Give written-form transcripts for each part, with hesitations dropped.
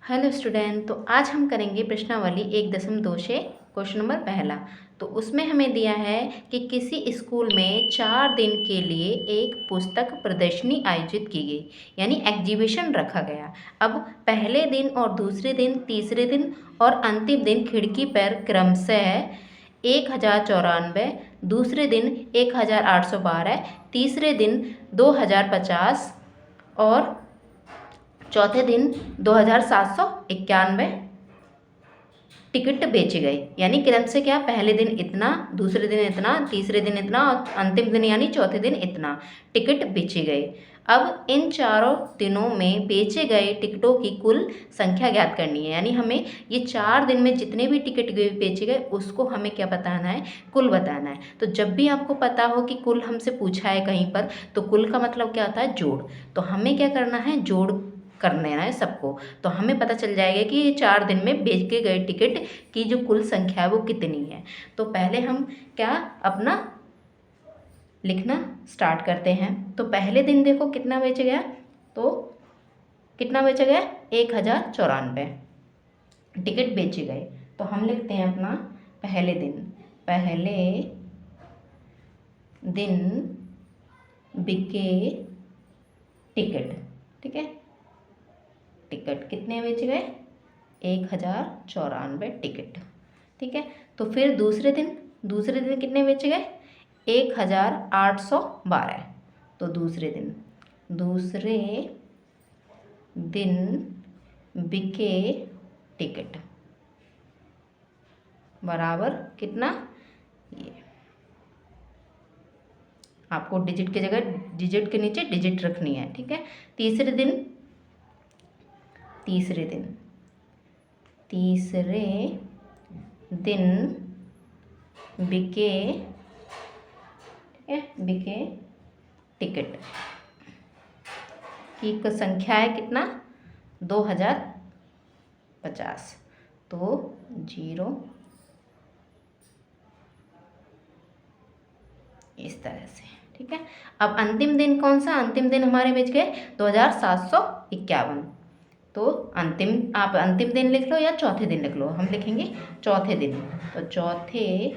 Hello student, तो आज हम करेंगे प्रश्नावली 1.2 से क्वेश्चन नंबर पहला। तो उसमें हमें दिया है कि किसी स्कूल में 4 दिन के लिए एक पुस्तक प्रदर्शनी आयोजित की गई, यानी एग्जीबिशन रखा गया। अब पहले दिन और दूसरे दिन, तीसरे दिन और अंतिम दिन खिड़की पर क्रमशः 1094, दूसरे दिन 1812, तीसरे दिन 2050 और चौथे दिन 2791 टिकट बेचे गए। यानी क्रम से क्या, पहले दिन इतना, दूसरे दिन इतना, तीसरे दिन इतना और अंतिम दिन यानी चौथे दिन इतना टिकट बेचे गए। अब इन चारों दिनों में बेचे गए टिकटों की कुल संख्या ज्ञात करनी है। यानी हमें ये 4 दिन में जितने भी टिकट बेचे गए उसको हमें क्या बताना है, कुल बताना है। तो जब भी आपको पता हो कि कुल हमसे पूछा है कहीं पर, तो कुल का मतलब क्या होता है, जोड़। तो हमें क्या करना है, जोड़ कर लेना है सबको। तो हमें पता चल जाएगा कि ये 4 दिन में बेचे गए टिकट की जो कुल संख्या है वो कितनी है। तो पहले हम क्या अपना लिखना स्टार्ट करते हैं। तो पहले दिन देखो कितना बेचा गया, तो कितना बेचा गया, 1094 टिकट बेचे गए। तो हम लिखते हैं अपना पहले दिन बिके टिकट। ठीक है, टिकट कितने बेचे गए, 1094 टिकट। ठीक है, तो फिर दूसरे दिन कितने बेचे गए, 1812। तो दूसरे दिन बिके टिकट बराबर कितना, ये आपको डिजिट की जगह डिजिट के नीचे डिजिट रखनी है। ठीक है, तीसरे दिन बिके टिकट की संख्या है कितना, 2050। तो 0 इस तरह से। ठीक है, अब अंतिम दिन कौन सा, अंतिम दिन हमारे बच गए 2751। तो आप अंतिम दिन लिख लो या चौथे दिन लिख लो, हम लिखेंगे चौथे दिन। तो चौथे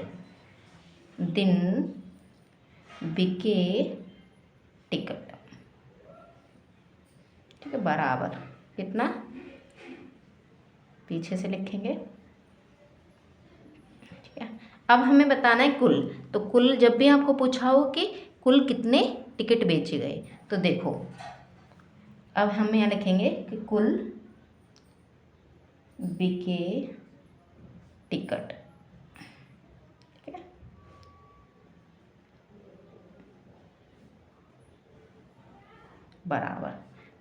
दिन बिके टिकट, ठीक है, बराबर कितना, पीछे से लिखेंगे। ठीक है, अब हमें बताना है कुल। तो कुल जब भी आपको पूछा हो कि कुल कितने टिकट बेचे गए, तो देखो अब हम यहाँ लिखेंगे कि कुल बिके टिकट। ठीक है, बराबर।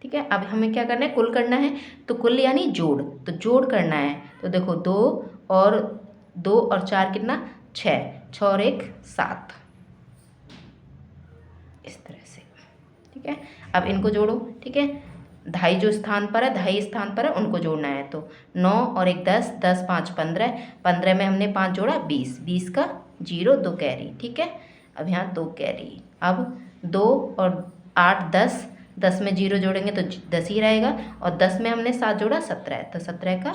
ठीक है, अब हमें क्या करना है, कुल करना है। तो कुल यानी जोड़, तो जोड़ करना है। तो देखो 2 और 4 कितना, 6, 6 और 1 7, इस तरह से। ठीक है, अब इनको जोड़ो। ठीक है, ढाई जो स्थान पर है, ढाई स्थान पर है, उनको जोड़ना है। तो 9 और 1 10, 10 5 15, 15 में हमने 5 जोड़ा 20, 20 का 0 2 कैरी। ठीक है, अब यहाँ 2 कैरी। अब 2 और 8 10, 10 में 0 जोड़ेंगे तो 10 ही रहेगा, और 10 में हमने 7 जोड़ा 17, तो 17 का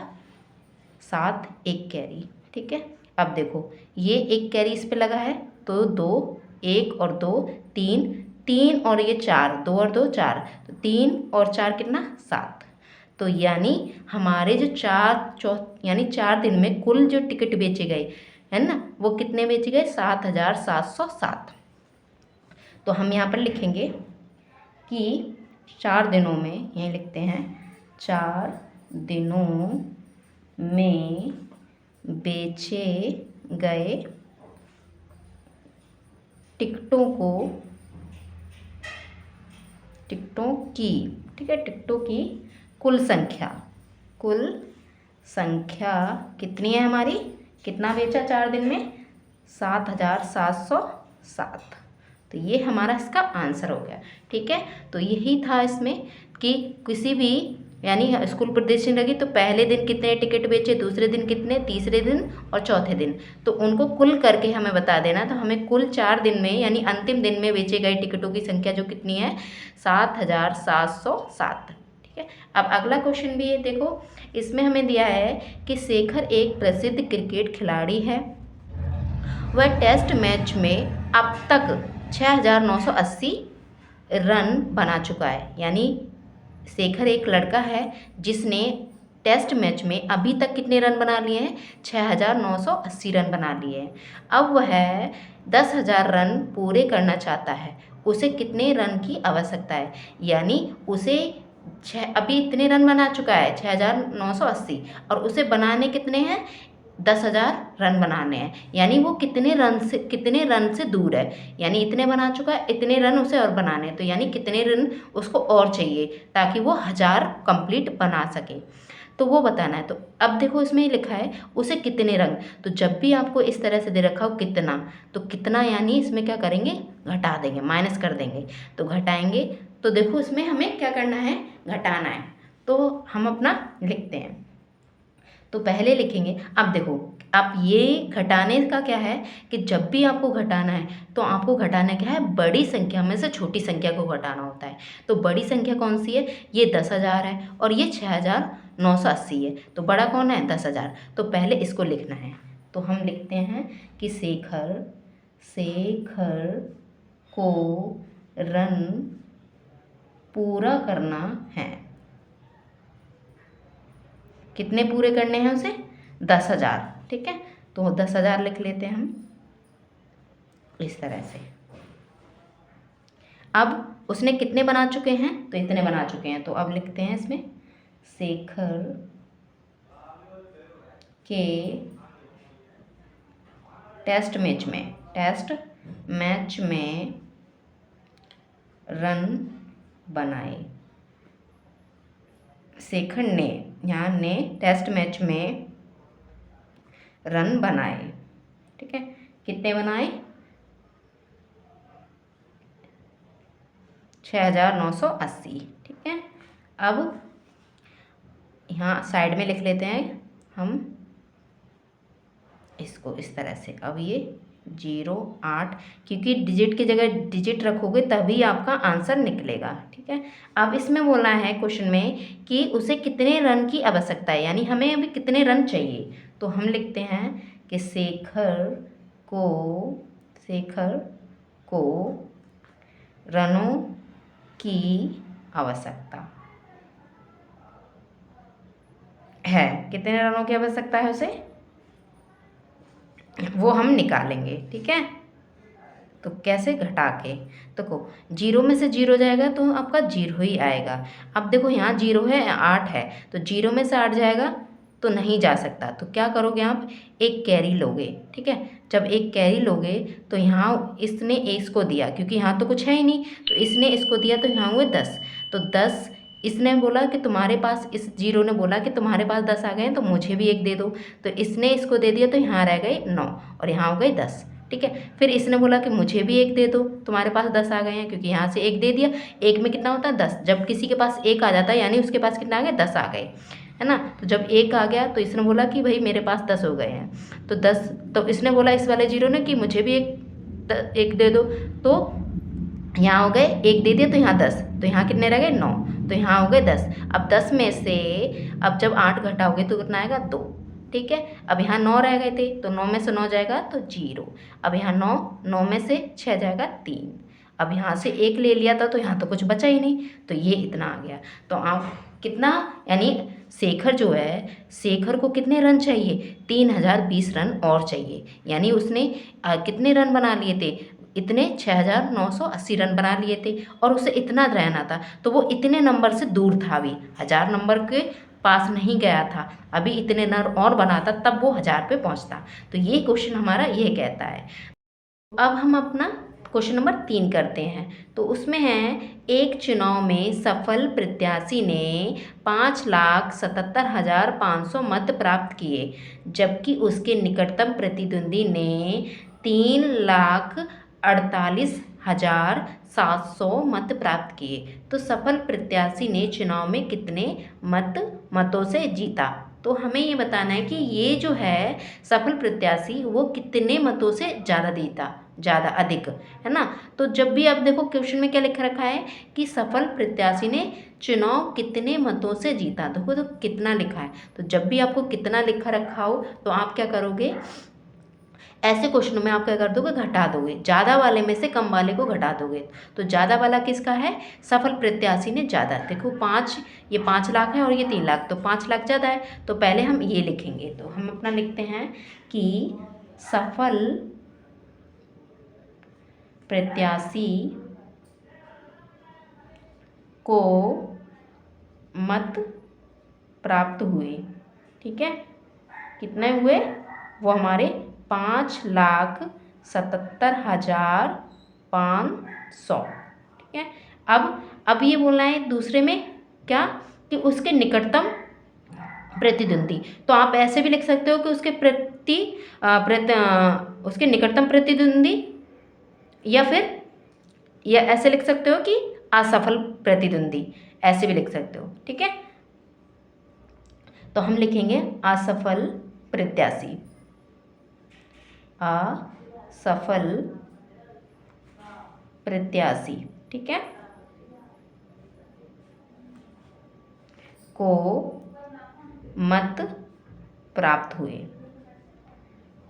7 1 कैरी। ठीक है, अब देखो ये 1 कैरी इस पे लगा है, तो 2 1 और 2 3, 3 और ये 4, 2 और 2 4, तो 3 और 4 कितना, 7। तो यानी हमारे जो यानी 4 दिन में कुल जो टिकट बेचे गए है ना, वो कितने बेचे गए, 7707। तो हम यहाँ पर लिखेंगे कि 4 दिनों में, यहीं लिखते हैं, 4 दिनों में बेचे गए टिकटों की, ठीक है, टिकटों की कुल संख्या कितनी है हमारी, कितना बेचा 4 दिन में, 7707। तो ये हमारा इसका आंसर हो गया। ठीक है, तो यही था इसमें कि किसी भी यानी स्कूल प्रदर्शनी लगी तो पहले दिन कितने टिकट बेचे, दूसरे दिन कितने, तीसरे दिन और चौथे दिन, तो उनको कुल करके हमें बता देना। तो हमें कुल 4 दिन में यानी अंतिम दिन में बेचे गए टिकटों की संख्या जो कितनी है, 7707। ठीक है। अब अगला क्वेश्चन भी है, देखो इसमें हमें दिया है कि शेखर एक प्रसिद्ध क्रिकेट खिलाड़ी है। वह टेस्ट मैच में अब तक 6,980 रन बना चुका है। यानी शेखर एक लड़का है जिसने टेस्ट मैच में अभी तक कितने रन बना लिए हैं? 6,980 रन बना लिए हैं। अब वह 10,000 रन पूरे करना चाहता है। उसे कितने रन की आवश्यकता है? यानी उसे अभी इतने रन बना चुका है 6,980, और उसे बनाने कितने हैं? 10,000 रन बनाने हैं। यानी वो कितने रन से दूर है? यानी इतने बना चुका है, इतने रन उसे और बनाने हैं, तो यानी कितने रन उसको और चाहिए ताकि वो 1,000 कंप्लीट बना सके, तो वो बताना है। तो अब देखो इसमें लिखा है उसे कितने रन, तो जब भी आपको इस तरह से दे रखा हो कितना, तो कितना यानी इसमें क्या करेंगे? घटा देंगे, माइनस कर देंगे। तो घटाएंगे तो देखो इसमें हमें क्या करना है? घटाना है। तो हम अपना लिखते हैं, तो पहले लिखेंगे। अब देखो आप ये घटाने का क्या है कि जब भी आपको घटाना है तो आपको घटाना क्या है? बड़ी संख्या में से छोटी संख्या को घटाना होता है। तो बड़ी संख्या कौन सी है? ये 10,000 है और ये 6,980 है। तो बड़ा कौन है? 10,000। तो पहले इसको लिखना है। तो हम लिखते हैं कि शेखर को रन पूरा करना है। कितने पूरे करने हैं उसे? 10,000। ठीक है, तो 10,000 लिख लेते हैं हम इस तरह से। अब उसने कितने बना चुके हैं? तो इतने बना चुके हैं। तो अब लिखते हैं इसमें शेखर के टेस्ट मैच में रन बनाए। शेखर ने टेस्ट मैच में रन बनाए। ठीक है, कितने बनाए? 6,980। ठीक है, अब यहाँ साइड में लिख लेते हैं हम इसको इस तरह से। अब ये 08, क्योंकि डिजिट की जगह डिजिट रखोगे तभी आपका आंसर निकलेगा। ठीक है, अब इसमें बोला है क्वेश्चन में कि उसे कितने रन की आवश्यकता है, यानी हमें अभी कितने रन चाहिए। तो हम लिखते हैं कि शेखर को रनों की आवश्यकता है। कितने रनों की आवश्यकता है उसे, वो हम निकालेंगे। ठीक है, तो कैसे? घटा के। देखो 0 में से 0 जाएगा तो आपका 0 ही आएगा। अब देखो यहाँ 0 है, 8 है, तो 0 में से 8 जाएगा तो नहीं जा सकता। तो क्या करोगे आप? एक कैरी लोगे। ठीक है, जब एक कैरी लोगे तो यहाँ इसने इसको दिया, क्योंकि यहाँ तो कुछ है ही नहीं, तो इसने इसको दिया, तो यहाँ हुए 10। तो 10 इसने बोला कि तुम्हारे पास, इस 0 ने बोला कि तुम्हारे पास 10 आ गए हैं तो मुझे भी एक दे दो। तो इसने इसको दे दिया, तो यहाँ रह गए 9 और यहाँ हो गए 10। ठीक है, फिर इसने बोला कि मुझे भी एक दे दो, तुम्हारे पास 10 आ गए हैं, क्योंकि यहाँ से एक दे दिया। एक में कितना होता है? 10। जब किसी के पास एक आ जाता है यानी उसके पास कितना आ गया? 10 आ गए, है ना। तो जब एक आ गया तो इसने बोला कि भाई मेरे पास 10 हो गए हैं। तो 10, तो इसने बोला इस वाले 0 ने कि मुझे भी एक दे दो। तो यहाँ हो गए, एक दे दिया तो यहाँ 10, तो यहाँ कितने रह गए? 9, तो यहाँ हो गए 10। अब 10 में से अब जब 8 घटाओगे तो कितना आएगा? 2। ठीक है, अब यहाँ 9 रह गए थे, तो 9 में से 9 जाएगा तो 0। अब यहाँ 9 में से 6 जाएगा 3। अब यहाँ से 1 ले लिया था तो यहाँ तो कुछ बचा ही नहीं, तो ये इतना आ गया। तो आप कितना, यानी शेखर जो है, शेखर को कितने रन चाहिए? 3,020 रन और चाहिए। यानी उसने कितने रन बना लिए थे? इतने 6,980 रन बना लिए थे, और उसे इतना रहना था, तो वो इतने नंबर से दूर था, अभी 1,000 नंबर के पास नहीं गया था, अभी इतने रन और बनाता तब वो 1,000 पे पहुंचता। तो ये क्वेश्चन हमारा ये कहता है। अब हम अपना क्वेश्चन नंबर 3 करते हैं। तो उसमें है, एक चुनाव में सफल प्रत्याशी ने 5,77,500 मत प्राप्त किए, जबकि उसके निकटतम प्रतिद्वंदी ने 3,48,700 मत प्राप्त किए। तो सफल प्रत्याशी ने चुनाव में कितने मतों से जीता? तो हमें ये बताना है कि ये जो है सफल प्रत्याशी वो कितने मतों से ज़्यादा जीता। ज़्यादा, अधिक, है ना। तो जब भी आप देखो क्वेश्चन में क्या लिखा रखा है कि सफल प्रत्याशी ने चुनाव कितने मतों से जीता, देखो तो कितना लिखा है। तो जब भी आपको कितना लिखा रखा हो तो आप क्या करोगे, ऐसे क्वेश्चनों में आप क्या कर दोगे, घटा दोगे, ज़्यादा वाले में से कम वाले को घटा दोगे। तो ज़्यादा वाला किसका है, सफल प्रत्याशी ने ज़्यादा, देखो 5, ये 5 लाख है और ये 3 लाख, तो 5 लाख ज़्यादा है। तो पहले हम ये लिखेंगे, तो हम अपना लिखते हैं कि सफल प्रत्याशी को मत प्राप्त हुए, ठीक है, कितने हुए, वो हमारे 5,77,500, ठीक है। अब ये बोलना है दूसरे में क्या, कि उसके निकटतम प्रतिद्वंदी, तो आप ऐसे भी लिख सकते हो कि उसके निकटतम प्रतिद्वंदी, या फिर या ऐसे लिख सकते हो कि असफल प्रतिद्वंदी, ऐसे भी लिख सकते हो, ठीक है। तो हम लिखेंगे असफल प्रत्याशी, असफल प्रत्याशी, ठीक है, को मत प्राप्त हुए,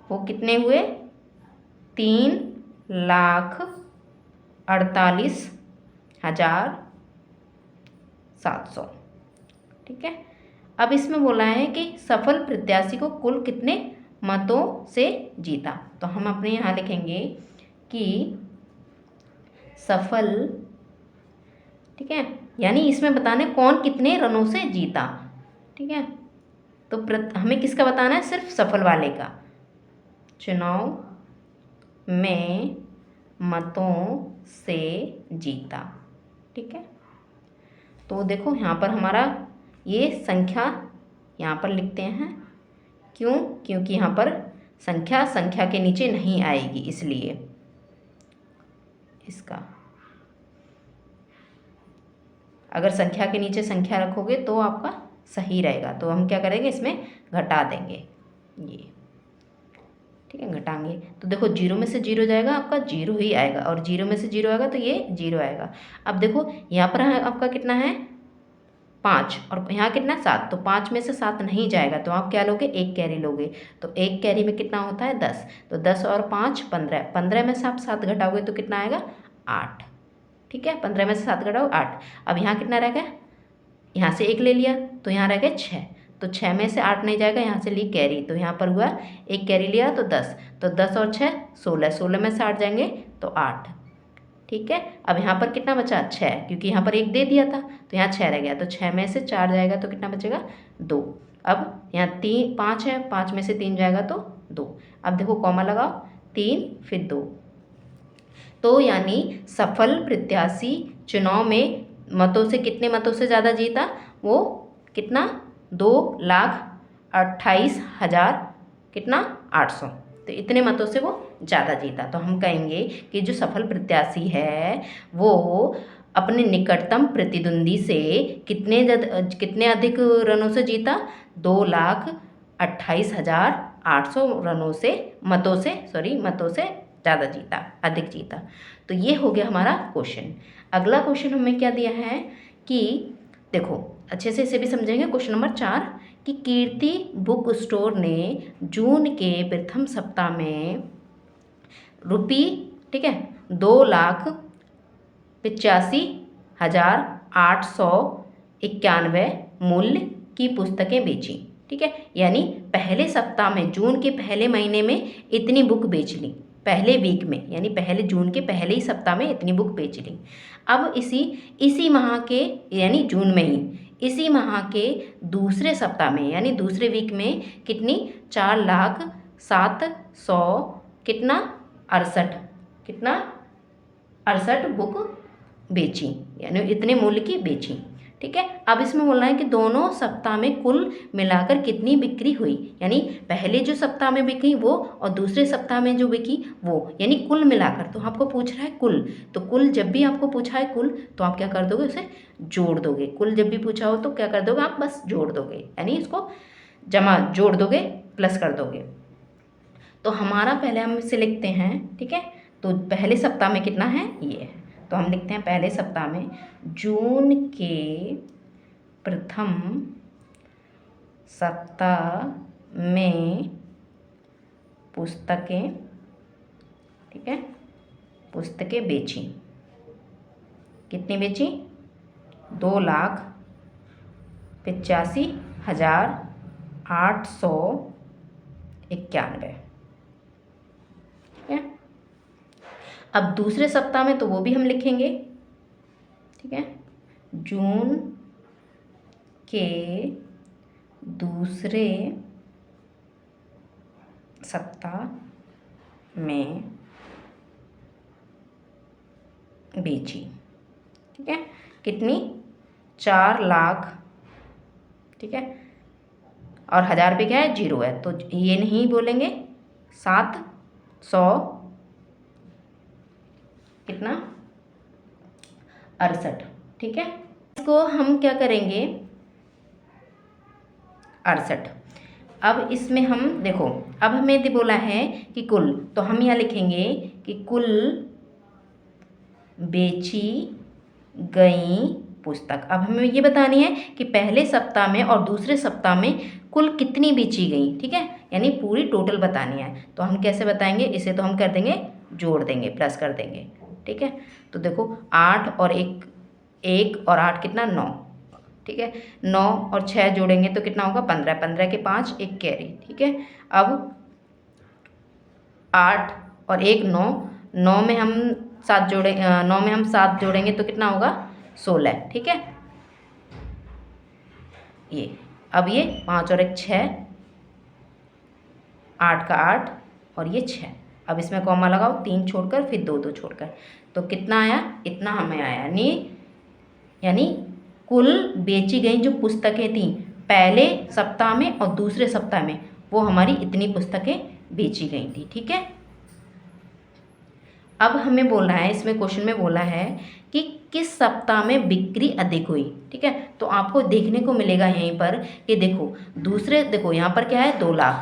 वो कितने हुए, 3,48,700, ठीक है। अब इसमें बोला है कि सफल प्रत्याशी को कुल कितने मतों से जीता, तो हम अपने यहाँ लिखेंगे कि सफल, ठीक है, यानी इसमें बताना है कौन कितने रनों से जीता, ठीक है। तो हमें किसका बताना है, सिर्फ सफल वाले का, चुनाव में मतों से जीता, ठीक है। तो देखो यहाँ पर हमारा ये संख्या यहाँ पर लिखते हैं, क्यों, क्योंकि यहाँ पर संख्या के नीचे नहीं आएगी, इसलिए इसका अगर संख्या के नीचे संख्या रखोगे तो आपका सही रहेगा। तो हम क्या करेंगे, इसमें घटा देंगे ये, ठीक है, घटाएंगे। तो देखो 0 में से 0 जाएगा, आपका 0 ही आएगा, और 0 में से 0 आएगा तो ये 0 आएगा। अब देखो यहाँ पर आपका कितना है, 5, और यहाँ कितना 7, तो 5 में से 7 नहीं जाएगा, तो आप क्या लोगे, 1 कैरी लोगे। तो 1 कैरी में कितना होता है, 10, तो 10 और 5 15, 15 में से आप 7 घटाओगे तो कितना आएगा, 8, ठीक है, 15 में से 7 घटाओ 8। अब यहाँ कितना रह गया, यहाँ से 1 ले लिया तो यहाँ रह गया 6, तो 6 में से 8 नहीं जाएगा, यहाँ से ली कैरी, तो यहाँ पर हुआ 1 कैरी लिया तो 10, तो 10 और 6 16, 16 में से 8 जाएंगे तो 8, ठीक है। अब यहाँ पर कितना बचा, 6, क्योंकि यहाँ पर 1 दे दिया था तो यहाँ 6 रह गया, तो 6 में से 4 जाएगा तो कितना बचेगा, 2। अब यहाँ 5 है, 5 में से 3 जाएगा तो 2। अब देखो कॉमा लगाओ, 3 फिर 2, तो यानी सफल प्रत्याशी चुनाव में मतों से कितने मतों से ज़्यादा जीता, वो कितना, 2,28,000 कितना 800, तो इतने मतों से वो ज़्यादा जीता। तो हम कहेंगे कि जो सफल प्रत्याशी है वो अपने निकटतम प्रतिद्वंदी से कितने अधिक रनों से जीता, 2,28,800 रनों से, मतों से ज़्यादा जीता, अधिक जीता। तो ये हो गया हमारा क्वेश्चन। अगला क्वेश्चन हमें क्या दिया है कि देखो अच्छे से इसे भी समझेंगे। क्वेश्चन नंबर 4 कि कीर्ति बुक स्टोर ने जून के प्रथम सप्ताह में ठीक है 2,85,891 मूल्य की पुस्तकें बेची, ठीक है, यानी पहले सप्ताह में, जून के पहले महीने में इतनी बुक बेच ली, पहले वीक में, यानी पहले जून के पहले ही सप्ताह में इतनी बुक बेच ली। अब इसी माह के, यानी जून में ही, इसी माह के दूसरे सप्ताह में, यानी दूसरे वीक में कितनी, 4,07,100 कितना 68 बुक बेची, यानी इतने मूल्य की बेची, ठीक है। अब इसमें बोलना है कि दोनों सप्ताह में कुल मिलाकर कितनी बिक्री हुई, यानी पहले जो सप्ताह में बिकी वो और दूसरे सप्ताह में जो बिकी वो, यानी कुल मिलाकर। तो आपको पूछ रहा है कुल, तो कुल जब भी आपको पूछा है कुल तो आप क्या कर दोगे, उसे जोड़ दोगे। कुल जब भी पूछा हो तो क्या कर दोगे, आप बस जोड़ दोगे, यानी इसको जोड़ दोगे, प्लस कर दोगे। तो हमारा पहले हम इसे लिखते हैं, ठीक है, तो पहले सप्ताह में कितना है, ये है। तो हम लिखते हैं पहले सप्ताह में जून के प्रथम सप्ताह में पुस्तकें, ठीक है, पुस्तकें बेची। कितनी बेची? 2,85,891। ठीक है। अब दूसरे सप्ताह में तो वो भी हम लिखेंगे, ठीक है, जून के दूसरे सप्ताह में बेची। ठीक है, कितनी? 4 लाख, ठीक है, और 1000 रुपये क्या है? 0 है, तो ये नहीं बोलेंगे। 700 कितना? 68। ठीक है, इसको हम क्या करेंगे? 68। अब इसमें हम देखो, अब हमें बोला है कि कुल, तो हम यहाँ लिखेंगे कि कुल बेची गई पुस्तक। अब हमें ये बतानी है कि पहले सप्ताह में और दूसरे सप्ताह में कुल कितनी बेची गई। ठीक है, यानी पूरी टोटल बतानी है। तो हम कैसे बताएंगे? इसे तो हम कर देंगे, जोड़ देंगे, प्लस कर देंगे। ठीक है, तो देखो 8 और 1 और 8 कितना? 9। ठीक है, 9 और 6 जोड़ेंगे तो कितना होगा? 15। 15 के 5, 1 कैरी। ठीक है, अब 8 और 1 9, 9 में हम 7 जोड़े, 9 में हम 7 जोड़ेंगे तो कितना होगा? 16। ठीक है, ये अब ये 5 और 1 6, 8 का 8 और ये 6। अब इसमें कॉमा लगाओ, 3 छोड़कर फिर 2 2 छोड़कर, तो कितना आया? इतना हमें आया। यानी कुल बेची गई जो पुस्तकें थी पहले सप्ताह में और दूसरे सप्ताह में, वो हमारी इतनी पुस्तकें बेची गई थी। ठीक है, अब हमें बोलना है, इसमें क्वेश्चन में बोला है कि किस सप्ताह में बिक्री अधिक हुई। ठीक है, तो आपको देखने को मिलेगा यहीं पर कि देखो यहाँ पर क्या है? 2 लाख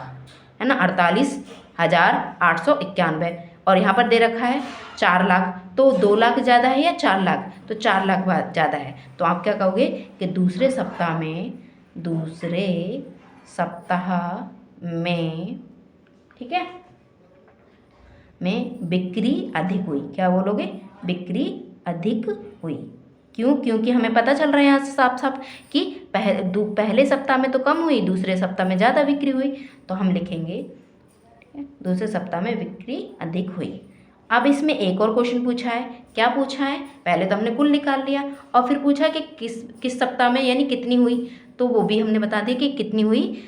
है ना, 48,891, और यहाँ पर दे रखा है 4 लाख। तो 2 लाख ज़्यादा है या 4 लाख? तो 4 लाख ज़्यादा है। तो आप क्या कहोगे कि दूसरे सप्ताह में, ठीक है, में बिक्री अधिक हुई। क्या बोलोगे? बिक्री अधिक हुई। क्यों? क्योंकि हमें पता चल रहा है यहाँ से साफ साफ कि पहले सप्ताह में तो कम हुई, दूसरे सप्ताह में ज़्यादा बिक्री हुई। तो हम लिखेंगे दूसरे सप्ताह में बिक्री अधिक हुई। अब इसमें एक और क्वेश्चन पूछा है। क्या पूछा है? पहले तो हमने कुल निकाल लिया और फिर पूछा कि किस सप्ताह में, यानी कितनी हुई, तो वो भी हमने बता दिया कि कितनी हुई।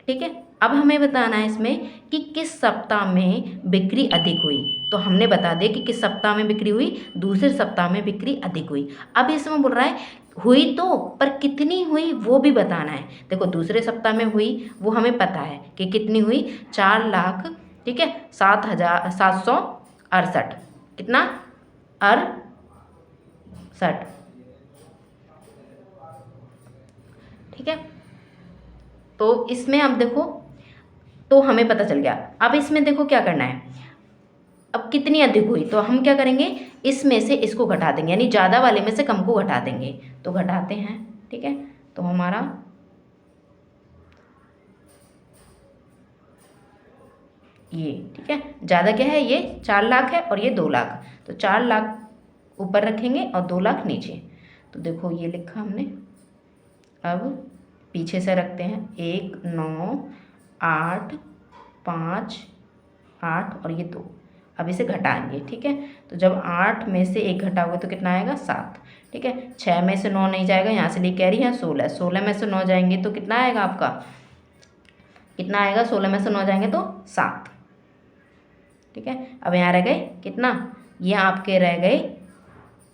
ठीक है, अब हमें बताना है इसमें कि किस सप्ताह में बिक्री अधिक हुई। तो हमने बता दिया कि किस सप्ताह में बिक्री हुई, दूसरे सप्ताह में बिक्री अधिक हुई। अब इसमें बोल रहा है हुई तो, पर कितनी हुई वो भी बताना है। देखो दूसरे सप्ताह में हुई वो हमें पता है कि कितनी हुई, 4 लाख, ठीक है, 7,768। कितना? 68। ठीक है, तो इसमें अब देखो, तो हमें पता चल गया। अब इसमें देखो क्या करना है, अब कितनी अधिक हुई, तो हम क्या करेंगे? इसमें से इसको घटा देंगे, यानी ज़्यादा वाले में से कम को घटा देंगे। तो घटाते हैं। ठीक है, तो हमारा ये, ठीक है, ज़्यादा क्या है? ये 4 लाख है और ये 2 लाख, तो 4 लाख ऊपर रखेंगे और 2 लाख नीचे। तो देखो ये लिखा हमने। अब पीछे से रखते हैं, 1 9 8 5 8 और ये 2। अब इसे घटाएंगे। ठीक है, तो जब 8 में से 1 घटाओगे तो कितना आएगा? 7। ठीक है, 6 में से 9 नहीं जाएगा, यहाँ से ले कैरी है 16। 16 में से 9 जाएंगे तो कितना आएगा आपका? कितना आएगा? 16 में से 9 जाएंगे तो 7। ठीक है, अब यहाँ रह गए कितना? ये आपके रह गए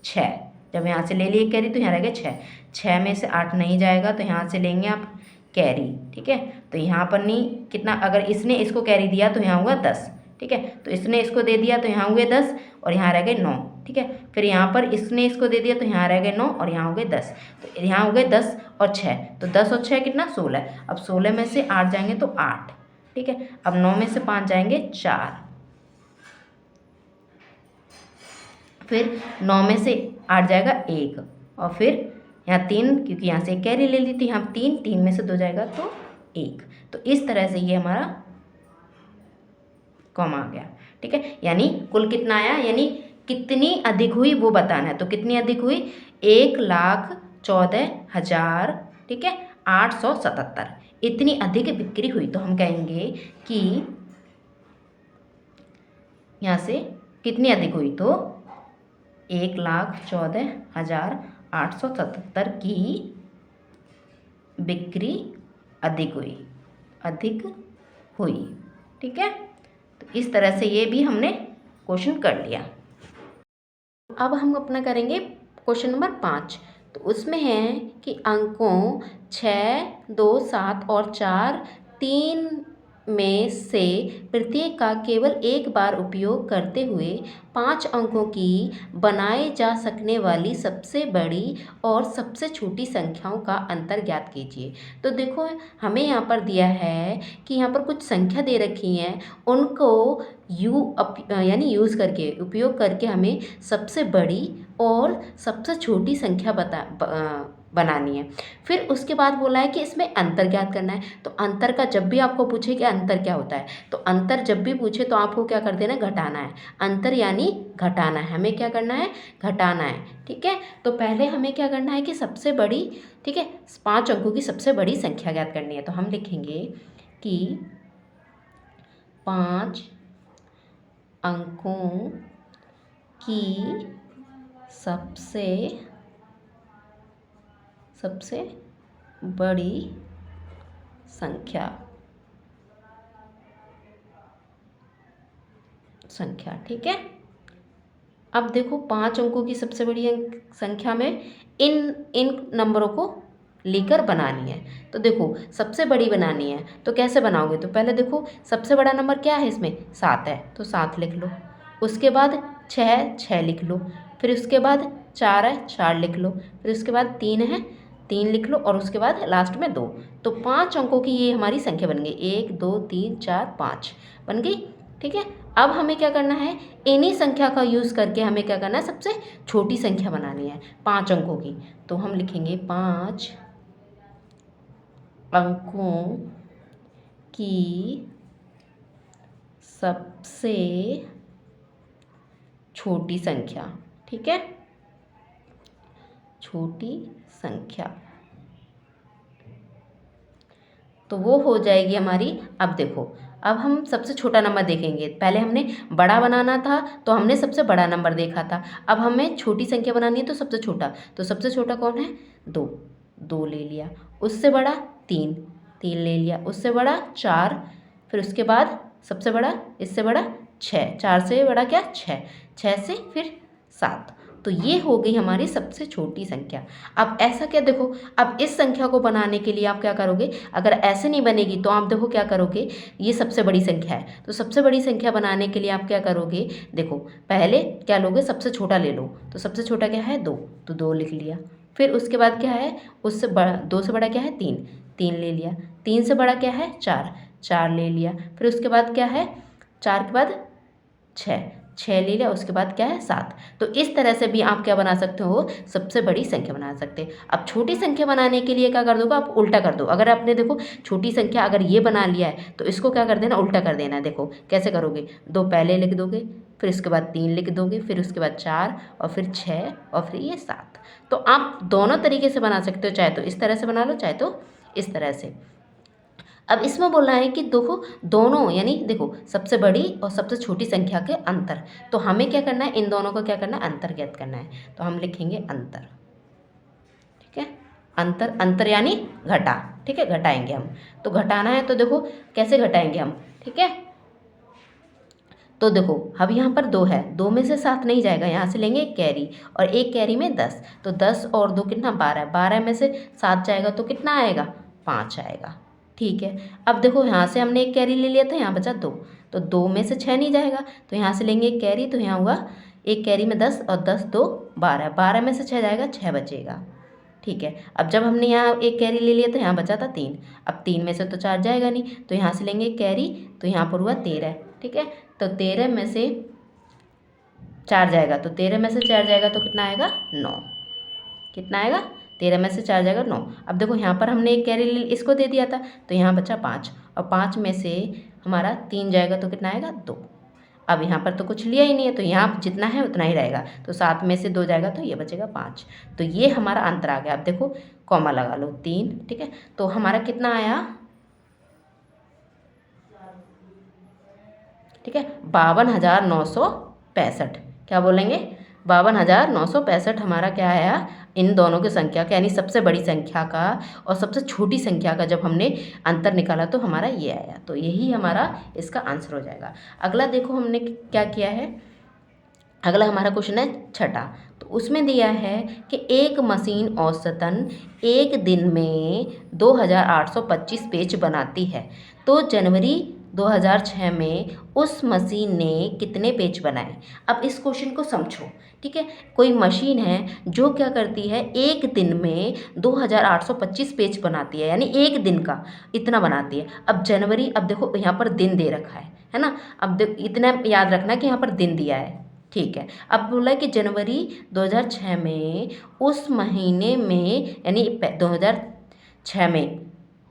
6। जब यहाँ से ले लिए कैरी तो यहाँ रह गए 6। 6 में से 8 नहीं जाएगा तो यहाँ से लेंगे आप कैरी। ठीक है, तो यहाँ पर नहीं, कितना, अगर इसने इसको कैरी दिया तो यहाँ हुआ 10। ठीक है, तो इसने इसको दे दिया तो यहाँ हुए 10 और यहाँ रह गए 9। ठीक है, फिर यहाँ पर इसने इसको दे दिया तो यहाँ रह गए 9 और यहाँ हो गए 10। तो यहाँ हो गए 10 और 6, तो 10 और 6 कितना? 16। अब 16 में से 8 जाएंगे तो 8। ठीक है, अब 9 में से 5 जाएंगे 4। फिर 9 में से 8 जाएगा 1, और फिर यहाँ 3, क्योंकि यहाँ से एक कैरी ले ली थी, यहाँ 3 में से 2 जाएगा तो 1। तो इस तरह से ये हमारा कॉमा आ गया। ठीक है, यानी कुल कितना आया, यानी कितनी अधिक हुई वो बताना है। तो कितनी अधिक हुई, 1,14,000, ठीक है, 877, इतनी अधिक बिक्री हुई। तो हम कहेंगे कि यहाँ से कितनी अधिक हुई, तो 1,14,877 की बिक्री अधिक हुई। ठीक है, तो इस तरह से ये भी हमने क्वेश्चन कर लिया। अब हम अपना करेंगे क्वेश्चन नंबर 5। तो उसमें है कि अंकों 6, 2, 7 और 4, 3 में से प्रत्येक का केवल एक बार उपयोग करते हुए 5 अंकों की बनाए जा सकने वाली सबसे बड़ी और सबसे छोटी संख्याओं का अंतर ज्ञात कीजिए। तो देखो, हमें यहाँ पर दिया है कि यहाँ पर कुछ संख्या दे रखी हैं, उनको यानी यूज़ करके, उपयोग करके हमें सबसे बड़ी और सबसे छोटी संख्या बनानी है। फिर उसके बाद बोला है कि इसमें अंतर ज्ञात करना है। तो अंतर का जब भी आपको पूछे कि अंतर क्या होता है, तो अंतर जब भी पूछे तो आपको क्या कर देना, घटाना है। अंतर यानी घटाना है, हमें क्या करना है, घटाना है। ठीक है, तो पहले हमें क्या करना है कि सबसे बड़ी, ठीक है, 5 अंकों की सबसे बड़ी संख्या ज्ञात करनी है। तो हम लिखेंगे कि 5 अंकों की सबसे बड़ी संख्या। ठीक है, अब देखो 5 अंकों की सबसे बड़ी संख्या में इन नंबरों को लेकर बनानी है। तो देखो, सबसे बड़ी बनानी है तो कैसे बनाओगे, तो पहले देखो सबसे बड़ा नंबर क्या है, इसमें 7 है, तो 7 लिख लो। उसके बाद 6 लिख लो। फिर उसके बाद 4 है, 4 लिख लो। फिर उसके बाद 3 है, 3 लिख लो। और उसके बाद लास्ट में 2। तो 5 अंकों की ये हमारी संख्या बन गई, 1, 2, 3, 4, 5 बन गई। ठीक है, अब हमें क्या करना है, इन्हीं संख्या का यूज़ करके हमें क्या करना है, सबसे छोटी संख्या बनानी है 5 अंकों की। तो हम लिखेंगे 5 अंकों की सबसे छोटी संख्या। ठीक है, छोटी संख्या, तो वो हो जाएगी हमारी। अब देखो, अब हम सबसे छोटा नंबर देखेंगे। पहले हमने बड़ा बनाना था तो हमने सबसे बड़ा नंबर देखा था। अब हमें छोटी संख्या बनानी है तो सबसे छोटा। तो सबसे छोटा कौन है, 2, 2 ले लिया। उससे बड़ा 3, 3 ले लिया। उससे बड़ा 4, फिर उसके बाद सबसे बड़ा, इससे बड़ा 6, 4 से बड़ा क्या, 6, 6 से फिर 7। तो ये हो गई हमारी सबसे छोटी संख्या। अब ऐसा क्या, देखो, अब इस संख्या को बनाने के लिए आप क्या करोगे, अगर ऐसे नहीं बनेगी तो आप देखो क्या करोगे, ये सबसे बड़ी संख्या है, तो सबसे बड़ी संख्या बनाने के लिए आप क्या करोगे, देखो पहले क्या लोगे, सबसे छोटा ले लो। तो सबसे छोटा क्या है, 2, तो 2 लिख लिया। फिर उसके बाद क्या है, उससे बड़ा, 2 से बड़ा क्या है, 3, 3 ले लिया। 3 से बड़ा क्या है, 4, 4 ले लिया। फिर उसके बाद क्या है, 4 के बाद 6, 6 ले लिया। उसके बाद क्या है, 7। तो इस तरह से भी आप क्या बना सकते हो, सबसे बड़ी संख्या बना सकते हैं। अब छोटी संख्या बनाने के लिए क्या कर दोगे, आप उल्टा कर दो। अगर आपने देखो छोटी संख्या अगर ये बना लिया है तो इसको क्या कर देना, उल्टा कर देना। देखो कैसे करोगे, 2 पहले लिख दोगे, फिर उसके बाद 3 लिख दोगे, फिर उसके बाद 4, और फिर 6, और फिर ये 7। तो आप दोनों तरीके से बना सकते हो, चाहे तो इस तरह से बना लो, चाहे तो इस तरह से। अब इसमें बोलना है कि देखो दोनों, यानी देखो सबसे बड़ी और सबसे छोटी संख्या के अंतर। तो हमें क्या करना है, इन दोनों को क्या करना है, अंतर ज्ञात करना है। तो हम लिखेंगे अंतर। ठीक है, अंतर, अंतर यानी घटा। ठीक है, घटाएंगे हम। तो घटाना है तो देखो कैसे घटाएंगे हम। ठीक है, तो देखो अब यहाँ पर 2 है, 2 में से 7 नहीं जाएगा, यहाँ से लेंगे एक कैरी, और एक कैरी में 10। तो 10 और 2 कितना, 12, 12 में से 7 जाएगा तो कितना आएगा, 5 आएगा। ठीक है, अब देखो यहाँ से हमने एक कैरी ले लिया था, यहाँ बचा 2। तो 2 में से 6 नहीं जाएगा, तो यहाँ से लेंगे एक कैरी, तो यहाँ होगा एक कैरी में 10, और 10 2 12, 12 में से 6 जाएगा, 6 बचेगा। ठीक है, अब जब हमने यहाँ एक कैरी ले लिया तो यहाँ बचा था 3। अब 3 में से तो 4 जाएगा नहीं, तो यहाँ से लेंगे एक कैरी, तो यहाँ पर हुआ 13। ठीक है, तो 13 में से 4 जाएगा तो 13 में से 4 जाएगा तो कितना आएगा 9। कितना आएगा 13 में से 4 जाएगा 9। अब देखो यहाँ पर हमने एक कैरी इसको दे दिया था तो यहाँ बचा 5 और 5 में से हमारा 3 जाएगा तो कितना आएगा 2। अब यहाँ पर तो कुछ लिया ही नहीं है तो यहाँ जितना है उतना ही रहेगा तो 7 में से 2 जाएगा तो ये बचेगा 5। तो ये हमारा आंसर आ गया। अब देखो कॉमा लगा लो 3, ठीक है। तो हमारा कितना आया, ठीक है, 52,965। क्या बोलेंगे 52,965 हमारा क्या आया इन दोनों की संख्या का, यानी सबसे बड़ी संख्या का और सबसे छोटी संख्या का जब हमने अंतर निकाला तो हमारा ये आया। तो यही हमारा इसका आंसर हो जाएगा। अगला देखो हमने क्या किया है, अगला हमारा क्वेश्चन है छठा। तो उसमें दिया है कि एक मशीन औसतन एक दिन में 2,825 पेज बनाती है, तो जनवरी 2006 में उस मशीन ने कितने पेज बनाए। अब इस क्वेश्चन को समझो, ठीक है। कोई मशीन है जो क्या करती है एक दिन में 2,825 पेज बनाती है, यानी एक दिन का इतना बनाती है। अब जनवरी, अब देखो यहाँ पर दिन दे रखा है ना। अब इतना याद रखना कि यहाँ पर दिन दिया है, ठीक है। अब बोला कि जनवरी 2006 में उस महीने में, यानी 2006 में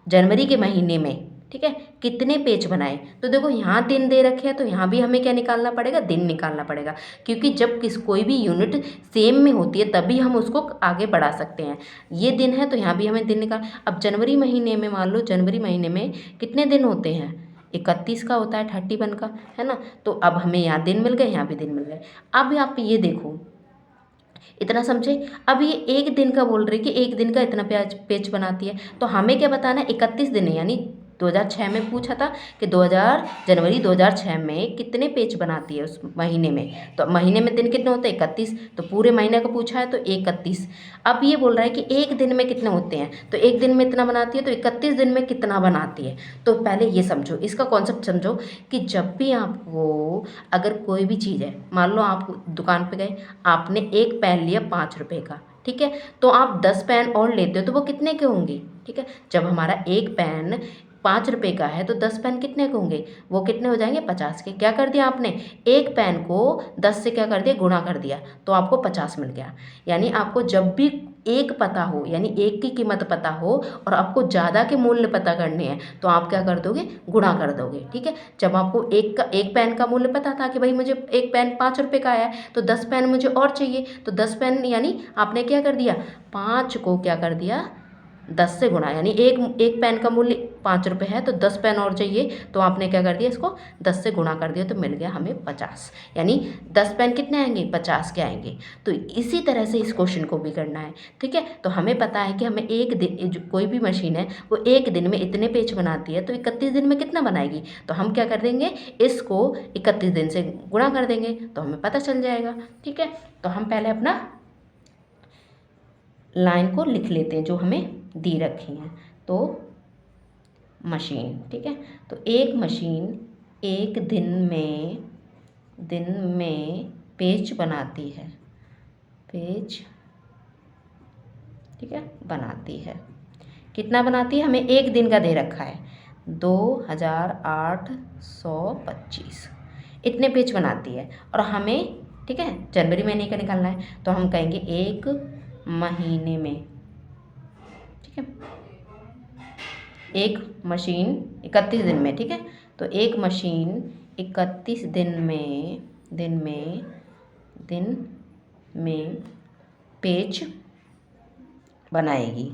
जनवरी के महीने में, ठीक है, कितने पेज बनाए। तो देखो यहाँ दिन दे रखे हैं तो यहाँ भी हमें क्या निकालना पड़ेगा, दिन निकालना पड़ेगा, क्योंकि जब कोई भी यूनिट सेम में होती है तभी हम उसको आगे बढ़ा सकते हैं। ये दिन है तो यहाँ भी हमें दिन निकाल। अब जनवरी महीने में मान लो जनवरी महीने में कितने दिन होते हैं, 31 का होता है, 31 का, है ना। तो अब हमें यहाँ दिन मिल गए, यहाँ भी दिन मिल गए। अब आप ये देखो, इतना समझे। अब ये एक दिन का बोल रहे कि एक दिन का इतना पेज बनाती है, तो हमें क्या बताना है 31 दिन है, यानी 2006 में पूछा था कि जनवरी 2006 में कितने पेज बनाती है उस महीने में। तो महीने में दिन कितने होते हैं 31, तो पूरे महीने का पूछा है तो 31। अब ये बोल रहा है कि एक दिन में कितने होते हैं, तो एक दिन में इतना बनाती है, तो 31 दिन में कितना बनाती है। तो पहले ये समझो, इसका कॉन्सेप्ट समझो कि जब भी आपको अगर कोई भी चीज़ है, मान लो आप दुकान पे गए, आपने एक पेन लिया 5 रुपये का, ठीक है, तो आप 10 पेन और लेते हो तो वो कितने के होंगे, ठीक है। जब हमारा एक पेन 5 रुपये का है तो 10 पेन कितने के होंगे, वो कितने हो जाएंगे 50 के। क्या कर दिया आपने, एक पेन को 10 से क्या कर दिया, गुणा कर दिया, तो आपको 50 मिल गया। यानी आपको जब भी एक पता हो, यानी एक की कीमत पता हो और आपको ज़्यादा के मूल्य पता करने हैं, तो आप क्या कर दोगे, गुणा कर दोगे, ठीक है। जब आपको एक पेन का मूल्य पता था कि भाई मुझे एक पेन 5 रुपये का आया है तो 10 पेन मुझे और चाहिए, तो 10 पेन यानी आपने क्या कर दिया, 5 को क्या कर दिया 10 से गुणा, यानी एक पेन का मूल्य 5 रुपये है तो 10 पेन और चाहिए, तो आपने क्या कर दिया, इसको 10 से गुणा कर दिया तो मिल गया हमें 50। यानी 10 पेन कितने आएंगे, 50 के आएंगे। तो इसी तरह से इस क्वेश्चन को भी करना है, ठीक है। तो हमें पता है कि हमें एक दिन, जो कोई भी मशीन है वो एक दिन में इतने पेज बनाती है, तो 31 दिन में कितना बनाएगी, तो हम क्या कर देंगे, इसको 31 दिन से गुणा कर देंगे तो हमें पता चल जाएगा, ठीक है। तो हम पहले अपना लाइन को लिख लेते हैं जो हमें दी रखी हैं। तो मशीन, ठीक है, तो एक मशीन एक दिन में पेज बनाती है, पेज, ठीक है, बनाती है। कितना बनाती है, हमें एक दिन का दे रखा है 2,825 इतने पेज बनाती है, और हमें, ठीक है, जनवरी महीने का निकालना है, तो हम कहेंगे एक महीने में, ठीक है, एक मशीन 31 दिन में, ठीक है। तो एक मशीन 31 दिन में पेज बनाएगी।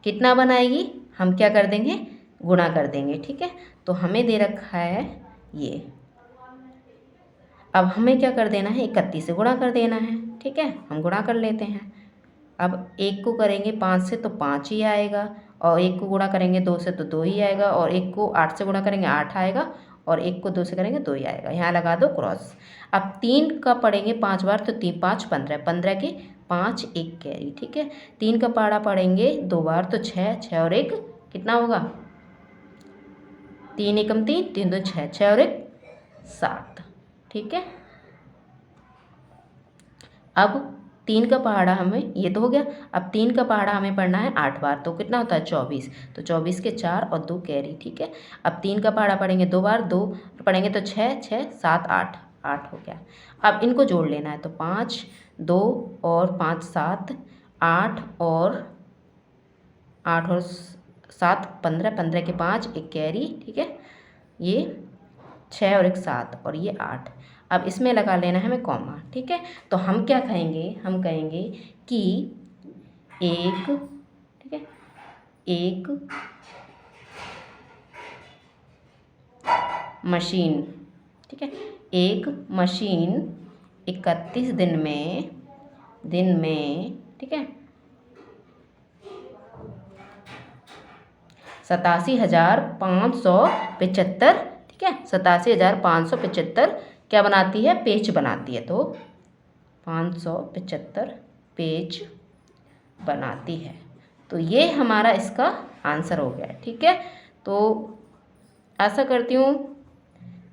कितना बनाएगी, हम क्या कर देंगे, गुणा कर देंगे, ठीक है। तो हमें दे रखा है ये, अब हमें क्या कर देना है, 31 से गुणा कर देना है, ठीक है। हम गुणा कर लेते हैं। अब एक को करेंगे 5 से तो 5 ही आएगा, और एक को गुणा करेंगे 2 से तो 2 ही आएगा, और एक को 8 से गुणा करेंगे 8 आएगा, और एक को 2 से करेंगे 2 ही आएगा। यहाँ लगा दो क्रॉस। अब 3 का पढ़ेंगे 5 बार तो 3 5 15, 15 के 5 1 कैरी, ठीक है। 3 का पहाड़ा पढ़ेंगे 2 बार तो 6 6 और 1 कितना होगा, 3 एकम 3 3 2 6 6 और 1 7, ठीक है। अब 3 का पहाड़ा हमें, ये तो हो गया। अब 3 का पहाड़ा हमें पढ़ना है 8 बार, तो कितना होता है 24, तो 24 के 4 और 2 कैरी, ठीक है। अब 3 का पहाड़ा पढ़ेंगे 2 बार, 2 पढ़ेंगे तो 6 6 7 8, 8 हो गया। अब इनको जोड़ लेना है, तो 5 2 और 5 7, 8 और 7 15, 15 के 5 एक कैरी, ठीक है, ये 6 और एक 7 और ये 8। अब इसमें लगा लेना है हमें कॉमा, ठीक है। तो हम क्या कहेंगे, हम कहेंगे कि एक, ठीक है, एक मशीन, ठीक है, एक मशीन 31 दिन में, ठीक है, 87,575, ठीक है, 87,575 क्या बनाती है, पेज बनाती है। तो 575 पेज बनाती है। तो ये हमारा इसका आंसर हो गया, ठीक है। तो आशा करती हूँ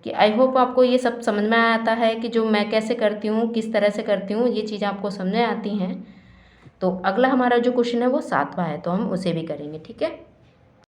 कि आई होप आपको ये सब समझ में आता है कि जो मैं कैसे करती हूँ, किस तरह से करती हूँ, ये चीज़ें आपको समझ में आती हैं। तो अगला हमारा जो क्वेश्चन है वो 7वां है, तो हम उसे भी करेंगे, ठीक है।